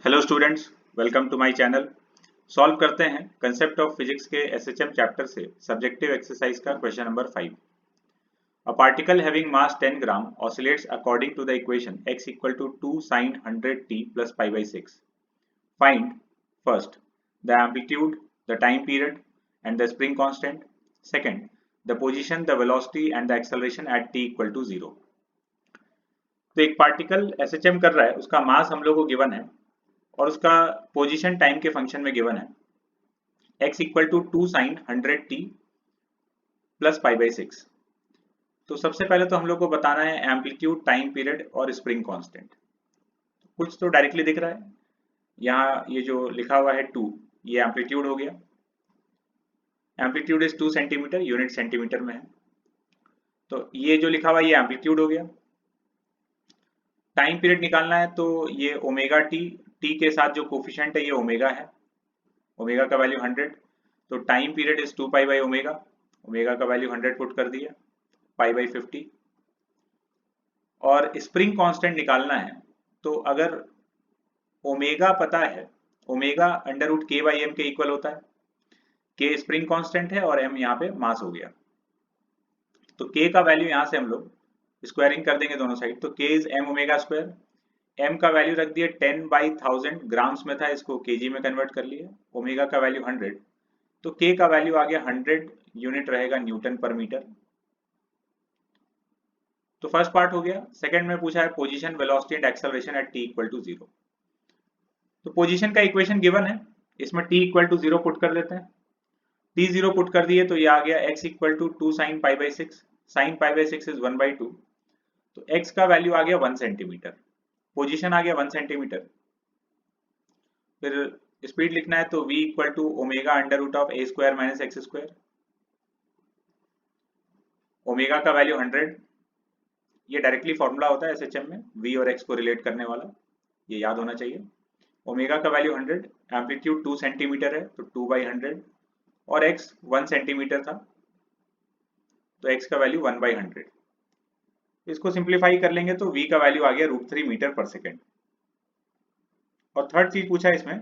Hello students, welcome to my channel. Solve करते हैं concept of physics के SHM chapter से सब्जेक्टिव एक्सरसाइज का question number 5। A particle having mass 10 gram oscillates according to the equation x equal to 2 sin 100t plus pi by 6. Find first the amplitude, the time period and the spring constant. Second, the position, the velocity and the acceleration at t equal to 0. तो एक particle SHM कर रहा है, उसका मास हम लोग को given है और उसका पोजीशन टाइम के फंक्शन में गिवन है x equal to 2 sin 100t plus pi by 6। तो सबसे पहले तो हम लोग को बताना है एम्पलीट्यूड, टाइम पीरियड और स्प्रिंग कांस्टेंट। कुछ तो डायरेक्टली दिख रहा है, यहाँ ये जो लिखा हुआ है 2, ये एम्पलीट्यूड हो गया। Amplitude is 2 centimetre, unit centimetre में है। तो ये जो लिखा हुआ है ये एम्पलीट्यूड हो गया। टाइम पीरियड निकालना है तो ये ओमेगा टी के साथ जो कोफिशिएंट है ये ओमेगा है, ओमेगा का वैल्यू 100। तो time period is 2 pi by omega, omega का वैल्यू 100 पुट कर दिया, पाई बाई 50। और स्प्रिंग कांस्टेंट निकालना है तो अगर ओमेगा पता है, ओमेगा अंडर रूट के बाई एम के इक्वल होता है। के स्प्रिंग कांस्टेंट है और एम यहाँ पे मास हो गया। तो के का वैल्यू यहाँ से हम लोग स्क्वायरिंग कर देंगे दोनों साइड, तो k is m omega square. M का वैल्यू रख दिया 10/1000, ग्राम्स में था, इसको केजी में कन्वर्ट कर लिया। ओमेगा का वैल्यू 100, तो के का वैल्यू आ गया 100, यूनिट रहेगा न्यूटन पर मीटर। तो फर्स्ट पार्ट हो गया। सेकंड में पूछा है position, velocity and acceleration at t equal to 0। तो पोजीशन का इक्वेशन गिवन है, इसमें टी इक्वल टू 0 पुट कर लेते हैं। टी 0 पुट कर दिए तो ये आ गया x equal to 2 sin pi by 6। Sine pi by 6 is 1/2, तो x का वैल्यू आ गया 1 सेंटीमीटर, पोजीशन आ गया 1 सेंटीमीटर। फिर स्पीड लिखना है तो v equal to omega under root of a square minus x square. Omega का वैल्यू 100, ये डायरेक्टली फॉर्मूला होता है एसएचएम में v और x को रिलेट करने वाला, ये याद होना चाहिए। ओमेगा का वैल्यू 100, एम्पलीट्यूड 2 सेंटीमीटर है तो 2/100 और x 1 सेंटीमीटर था तो x का वैल्यू 1/100। इसको सिंप्लीफाई कर लेंगे तो v का वैल्यू आ गया √3 मीटर पर सेकेंड। और थर्ड चीज पूछा है इसमें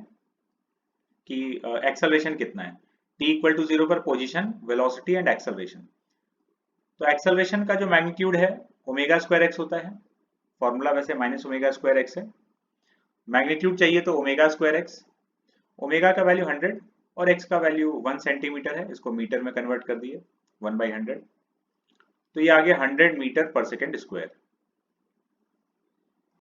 कि एक्सेलरेशन कितना है। t इक्वल टू 0 पर पोजीशन, वेलोसिटी एंड एक्सेलरेशन। तो एक्सेलरेशन का जो मैग्नीट्यूड है ओमेगा स्क्वायर एक्स होता है, फॉर्मूला वैसे माइनस ओमेगा स्क्वायर एक्स है। मैग्नीट्यूड चाहिए तो ओमेगा स्क्वायर एक्स। ओमेगा का वैल्यू 100 और एक्स का वैल्यू 1 सेंटीमीटर है, इसको मीटर में कन्वर्ट कर दिए 1/100। तो ये आ गया 100 मीटर पर सेकेंड स्क्वायर।